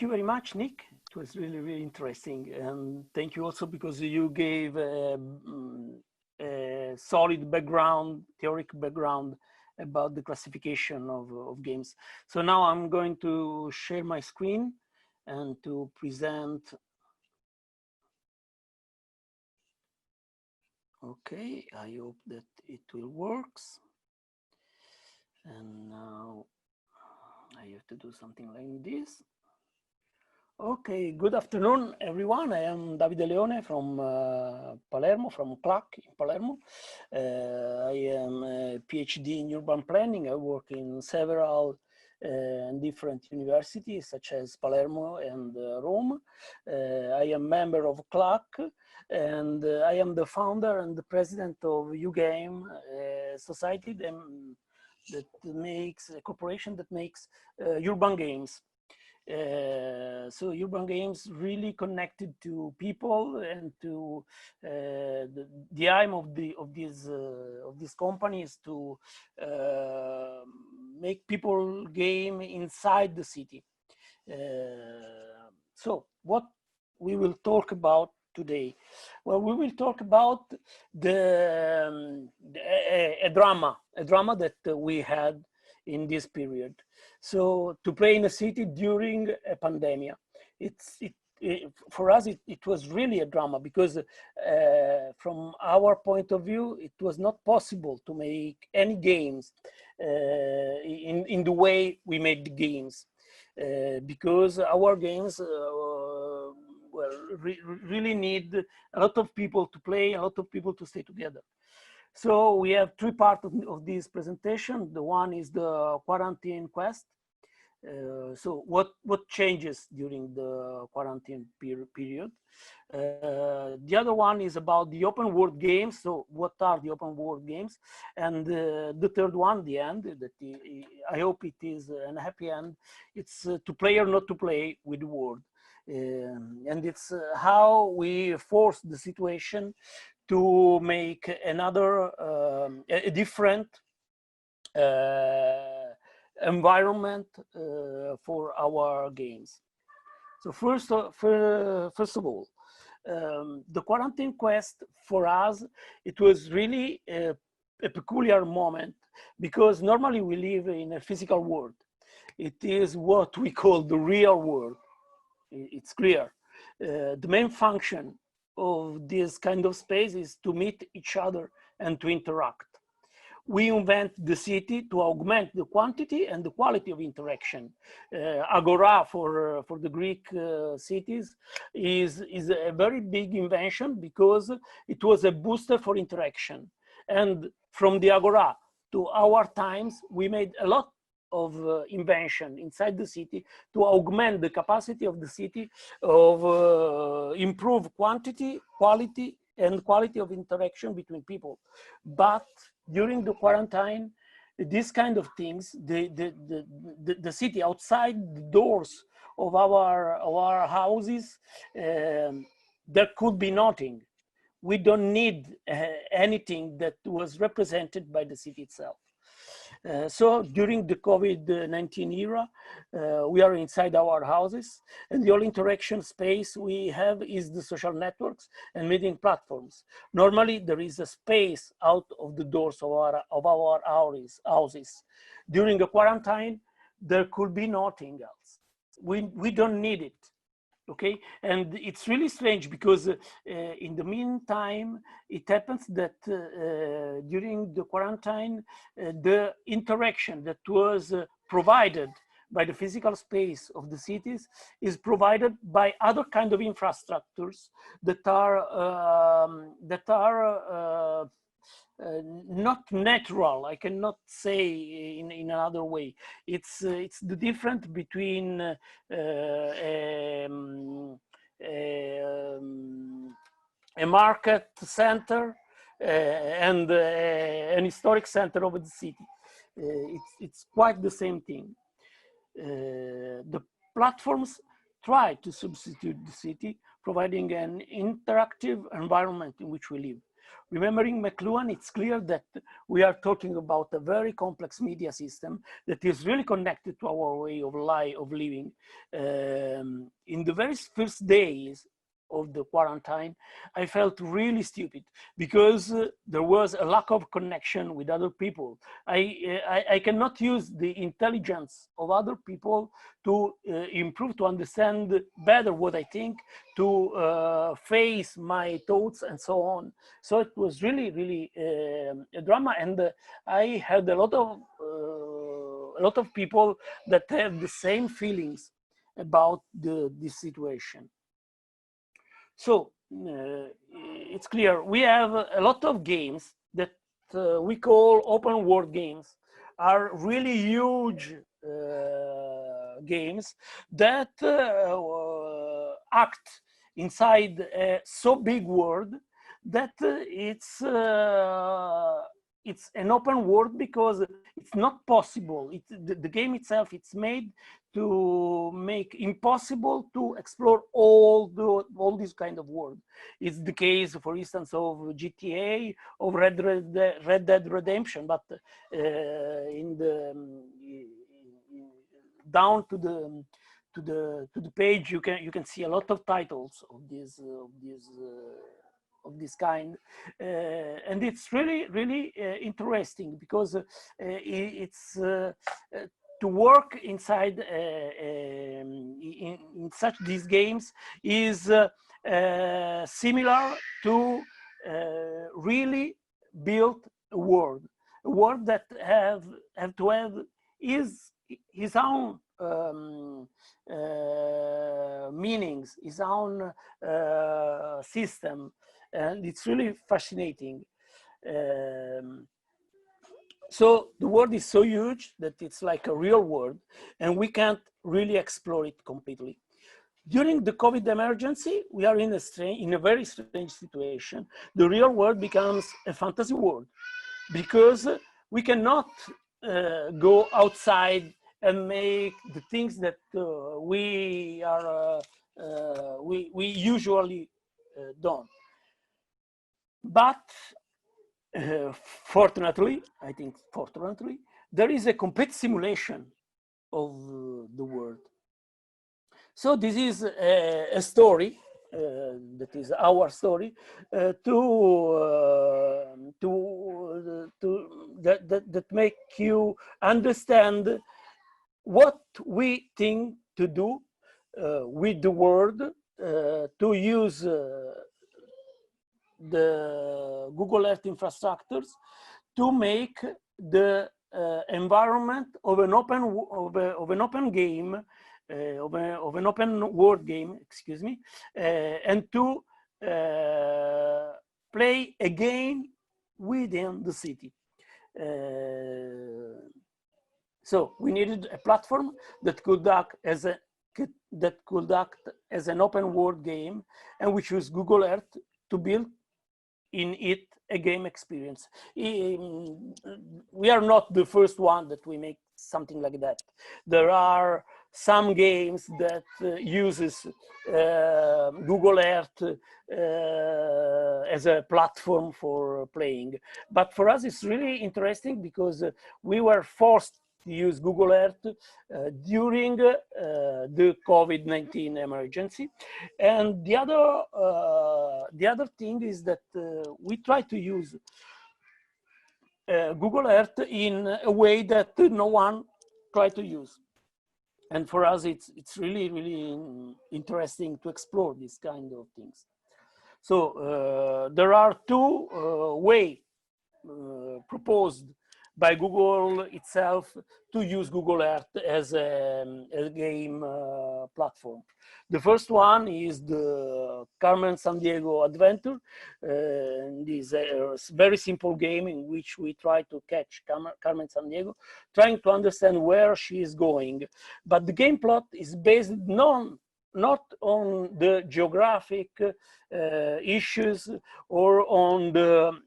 you very much, Nick. It was really, really interesting. And thank you also because you gave a solid background, theoric background about the classification of games. So now I'm going to share my screen and to present. Okay, I hope that it will works. And now I have to do something like this. Okay, good afternoon, everyone. I am Davide Leone from Palermo, from CLAC in Palermo. I am a PhD in urban planning. I work in several different universities, such as Palermo and Rome. I am member of CLAC, and I am the founder and the president of UGame, a society that makes a corporation that makes urban games. So urban games really connected to people and to the aim of this company is to make people game inside the city. So what we will talk about today? Well, we will talk about a drama that we had in this period. So to play in a city during a pandemic, for us, it was really a drama because from our point of view, it was not possible to make any games in the way we made the games because our games really need a lot of people to play, a lot of people to stay together. So we have three parts of this presentation. The one is the quarantine quest. So what changes during the quarantine period? The other one is about the open world games. So what are the open world games? And the third one, the end, that I hope it is a happy end. It's to play or not to play with the world. And it's how we force the situation to make another, a different environment for our games. So first of all, the quarantine quest for us, it was really a peculiar moment because normally we live in a physical world. It is what we call the real world. It's clear. The main function of this kind of space is to meet each other and to interact. We invent the city to augment the quantity and the quality of interaction. Agora for the Greek cities is a very big invention because it was a booster for interaction. And from the Agora to our times, we made a lot of invention inside the city to augment the capacity of the city of improve quantity, quality, and quality of interaction between people. But during the quarantine, these kind of things, the city outside the doors of our houses, there could be nothing. We don't need anything that was represented by the city itself. So during the COVID-19 era, we are inside our houses, and the only interaction space we have is the social networks and meeting platforms. Normally, there is a space out of the doors of our houses. During the quarantine, there could be nothing else. We don't need it. Okay, and it's really strange because in the meantime, it happens that during the quarantine, the interaction that was provided by the physical space of the cities is provided by other kind of infrastructures that are not natural. I cannot say in another way. It's the difference between a market center and an historic center of the city. It's quite the same thing. The platforms try to substitute the city, providing an interactive environment in which we live. Remembering McLuhan, it's clear that we are talking about a very complex media system that is really connected to our way of living. In the very first days of the quarantine, I felt really stupid because there was a lack of connection with other people. I cannot use the intelligence of other people to improve, to understand better what I think, to face my thoughts and so on. So it was really, really a drama, and I had a lot of people that have the same feelings about this situation. So it's clear we have a lot of games that we call open world games, are really huge games that act inside a so big world that it's an open world because it's not possible. The game itself, it's made to make impossible to explore all this kind of world. It's the case, for instance, of GTA, of Red Dead Redemption, but down to the page you can see a lot of titles of this kind, and it's really interesting because it's to work inside in such these games is similar to really build a world that have to have his own meanings, his own system, and it's really fascinating. So the world is so huge that it's like a real world, and we can't really explore it completely. During the COVID emergency, we are in a very strange situation. The real world becomes a fantasy world because we cannot go outside and make the things that we usually don't. But fortunately, I think fortunately, there is a complete simulation of the world. So this is a story that is our story that make you understand what we think to do with the world, to use the Google Earth infrastructures to make the environment of an open game, of an open world game, excuse me, and to play a game within the city. So we needed a platform that could act as an open world game, and we chose Google Earth to build in it a game experience. We are not the first one that we make something like that. There are some games that uses Google Earth as a platform for playing. But for us, it's really interesting because we were forced to use Google Earth during the COVID-19 emergency. And the other thing is that we try to use Google Earth in a way that no one tried to use. And for us, it's really interesting to explore these kind of things. So there are two ways proposed by Google itself to use Google Earth as a game platform. The first one is the Carmen Sandiego Adventure. This is a very simple game in which we try to catch Carmen Sandiego, trying to understand where she is going. But the game plot is based not not on the geographic issues or on the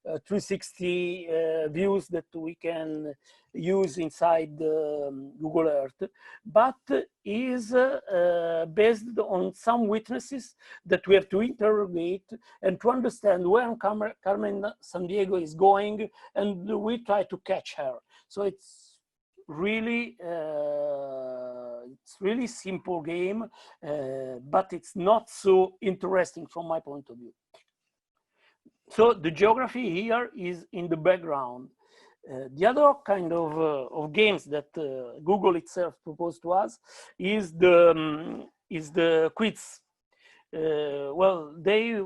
360 views that we can use inside Google Earth, but is based on some witnesses that we have to interrogate and to understand where Carmen Sandiego is going, and we try to catch her. So it's really simple game, but it's not so interesting from my point of view. So the geography here is in the background. The other kind of games that Google itself proposed to us is the quiz. Well, they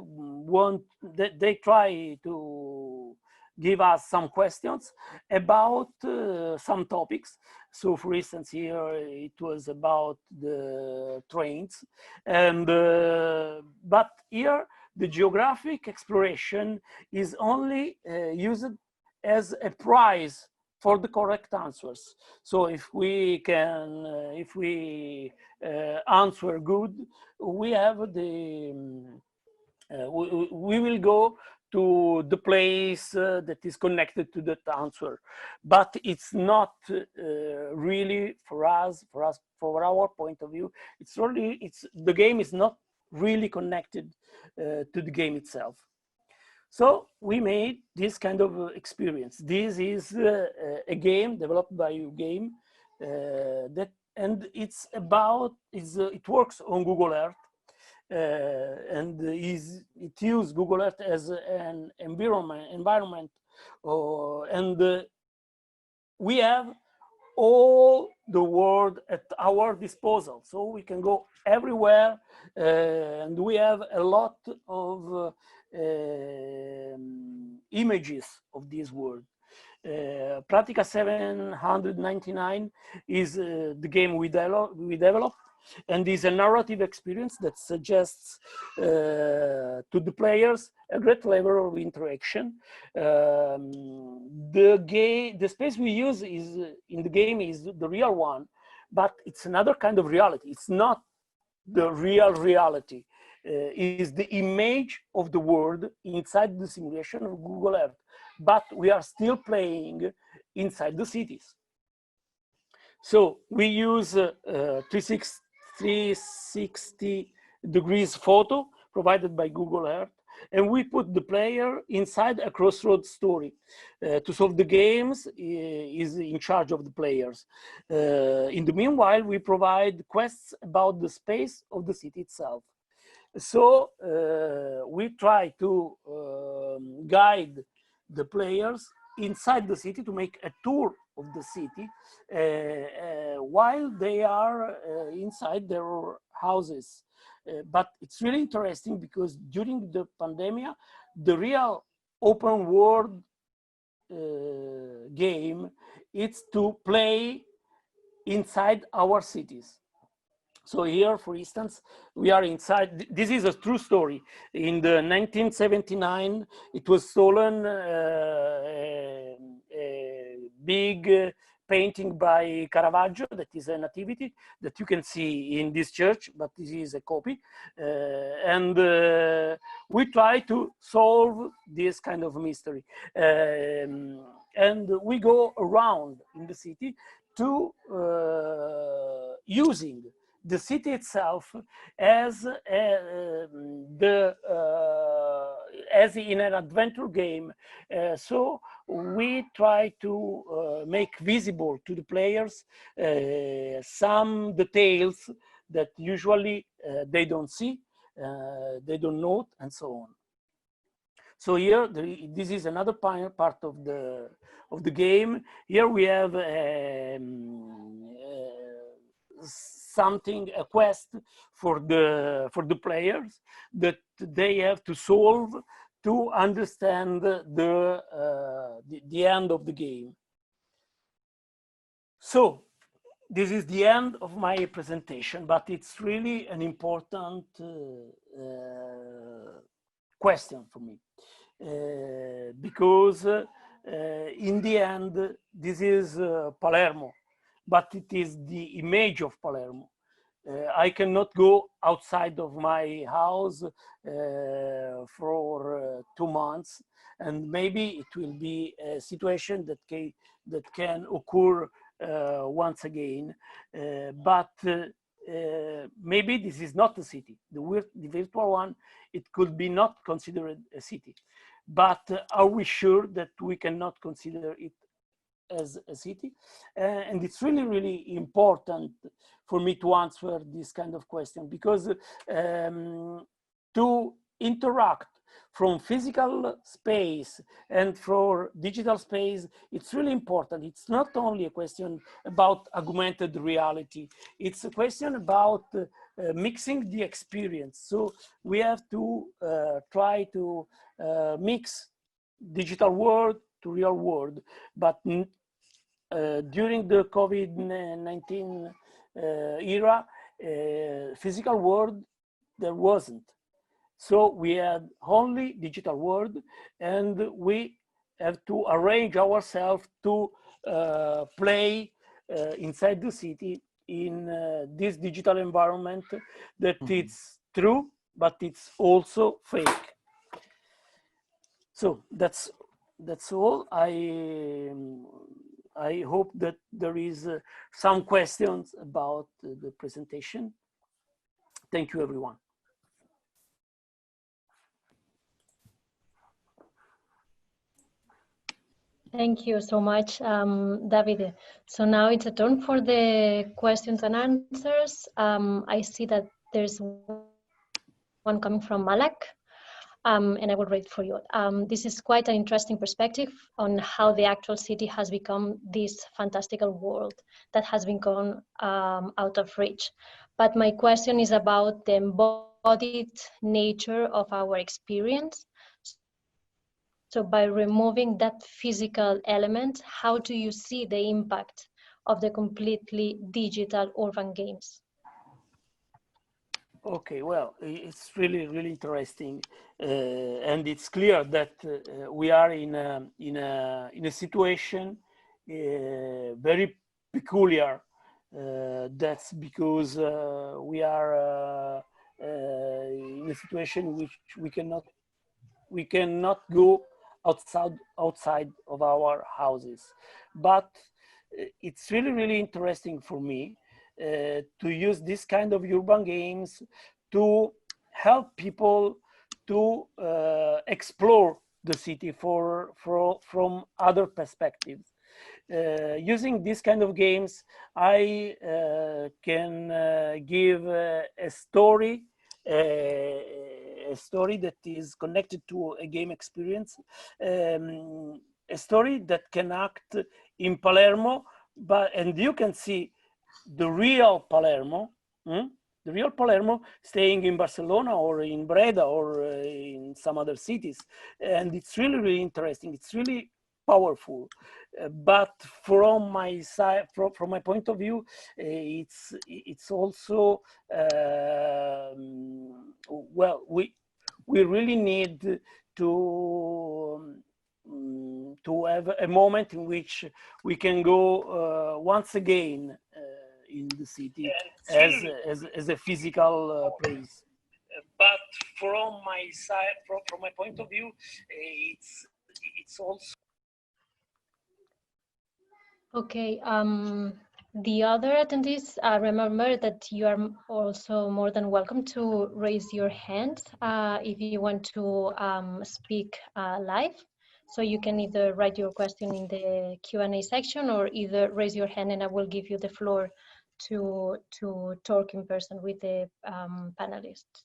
try to give us some questions about some topics. So, for instance, here it was about the trains, and but here the geographic exploration is only used as a prize for the correct answers. So if we answer good, we have the we will go to the place that is connected to that answer, but it's not really for our point of view. The game is not really connected to the game itself. So we made this kind of experience. This is a game developed by Game and it works on Google Earth, and it uses Google Earth as an environment, and we have all the world at our disposal, so we can go everywhere, and we have a lot of images of this world. Pratica 799 is the game we developed, and is a narrative experience that suggests to the players a great level of interaction. The space we use in the game is the real one, but it's another kind of reality. It's not the real reality. Is the image of the world inside the simulation of Google Earth, but we are still playing inside the cities. So we use 360 degrees photo provided by Google Earth, and we put the player inside a crossroads story. To solve the games is in charge of the players. In the meanwhile, we provide quests about the space of the city itself. So we try to guide the players inside the city to make a tour of the city while they are inside their houses. But it's really interesting because during the pandemic, the real open world game is to play inside our cities. So here, for instance, we are inside. This is a true story. In the 1979, it was stolen a big painting by Caravaggio that is a nativity that you can see in this church, but this is a copy. And we try to solve this kind of mystery. And we go around in the city to using the city itself as as in an adventure game. So we try to make visible to the players some details that usually they don't see, they don't note, and so on. So here, this is another part of the game. Here we have a quest for the players that they have to solve to understand the end of the game. So this is the end of my presentation, but it's really an important question for me, because in the end, this is Palermo, but it is the image of Palermo. I cannot go outside of my house for 2 months, and maybe it will be a situation that can occur once again. But maybe this is not a city. The virtual one, it could be not considered a city. But are we sure that we cannot consider it as a city? And it's really, really important for me to answer this kind of question, because to interact from physical space and for digital space, it's really important. It's not only a question about augmented reality, it's a question about mixing the experience. So we have to try to mix digital world to real world. But during the COVID-19 era, physical world, there wasn't. So we had only digital world, and we have to arrange ourselves to play inside the city in this digital environment that it's true, but it's also fake. So that's all. I hope that there is some questions about the presentation. Thank you, everyone. Thank you so much, Davide. So now it's a turn for the questions and answers. I see that there's one coming from Malak, and I will read for you. This is quite an interesting perspective on how the actual city has become this fantastical world that has been gone out of reach. But my question is about the embodied nature of our experience. So by removing that physical element, how do you see the impact of the completely digital urban games? Okay, well, it's really, really interesting, and it's clear that we are in a situation very peculiar. That's because we are in a situation in which we cannot go outside of our houses. But it's really, really interesting for me to use this kind of urban games to help people to explore the city from other perspectives. Using this kind of games, I can give a story that is connected to a game experience, a story that can act in Palermo, and you can see the real Palermo, staying in Barcelona or in Breda or in some other cities. And it's really, really interesting. It's really powerful. But from my side, from my point of view, it's also, well, we really need to have a moment in which we can go once again in the city as a physical place. But from my side, from my point of view, it's also. Okay. The other attendees, remember that you are also more than welcome to raise your hand if you want to speak live. So you can either write your question in the Q&A section or either raise your hand and I will give you the floor to talk in person with the panelists.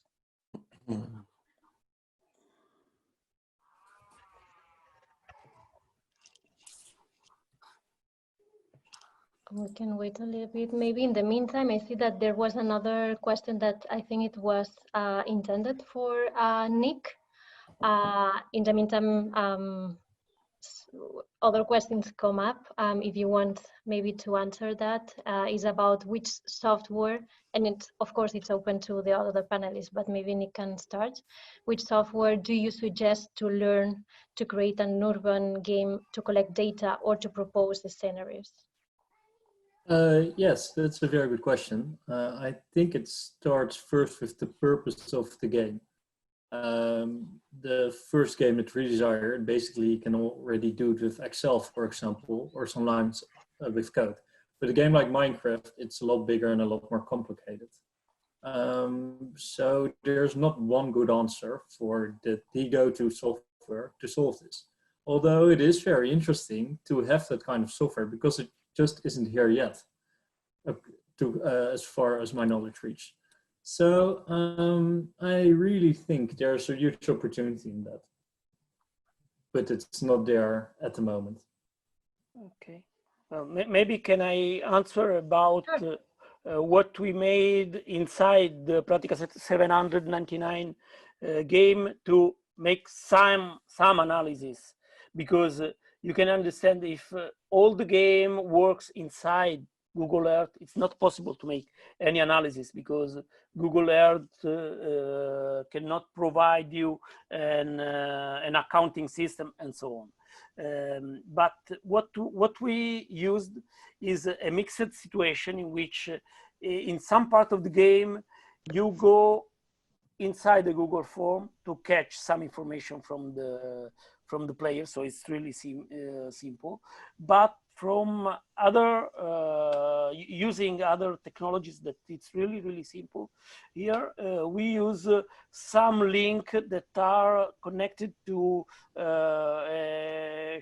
We can wait a little bit. Maybe in the meantime, I see that there was another question that I think it was intended for Nick. In the meantime, other questions come up. If you want maybe to answer that, is about which software, and of course it's open to the other panelists, but maybe Nick can start. Which software do you suggest to learn to create an urban game, to collect data or to propose the scenarios? Yes, that's a very good question. I think it starts first with the purpose of the game. The first game that we desire, basically you can already do it with Excel, for example, or some lines with code. But a game like Minecraft, it's a lot bigger and a lot more complicated. So there's not one good answer for the go-to software to solve this. Although it is very interesting to have that kind of software because it just isn't here yet, as far as my knowledge reaches. So I really think there's a huge opportunity in that, but it's not there at the moment. Okay, maybe can I answer about what we made inside the Pratica 799 game to make some analysis, because you can understand if all the game works inside Google Earth, it's not possible to make any analysis because Google Earth cannot provide you an accounting system and so on. But what we used is a mixed situation in which in some part of the game you go inside the Google form to catch some information from the player, so it's really simple. But from other using other technologies, that it's really simple. Here we use some link that are connected to a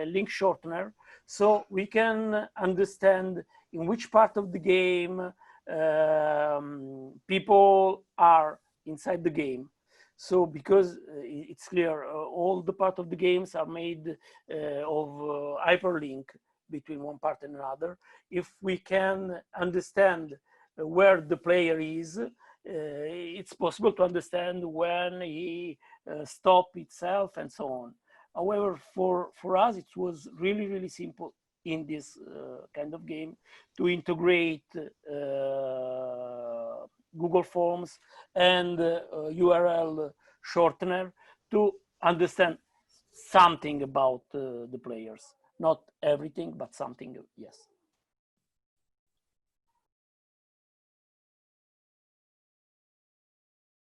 link shortener, so we can understand in which part of the game people are inside the game. So because it's clear, all the part of the games are made of hyperlink between one part and another. If we can understand where the player is, it's possible to understand when he stopped itself and so on. However, for us, it was really simple in this kind of game to integrate Google Forms and URL shortener to understand something about the players. Not everything, but something, yes.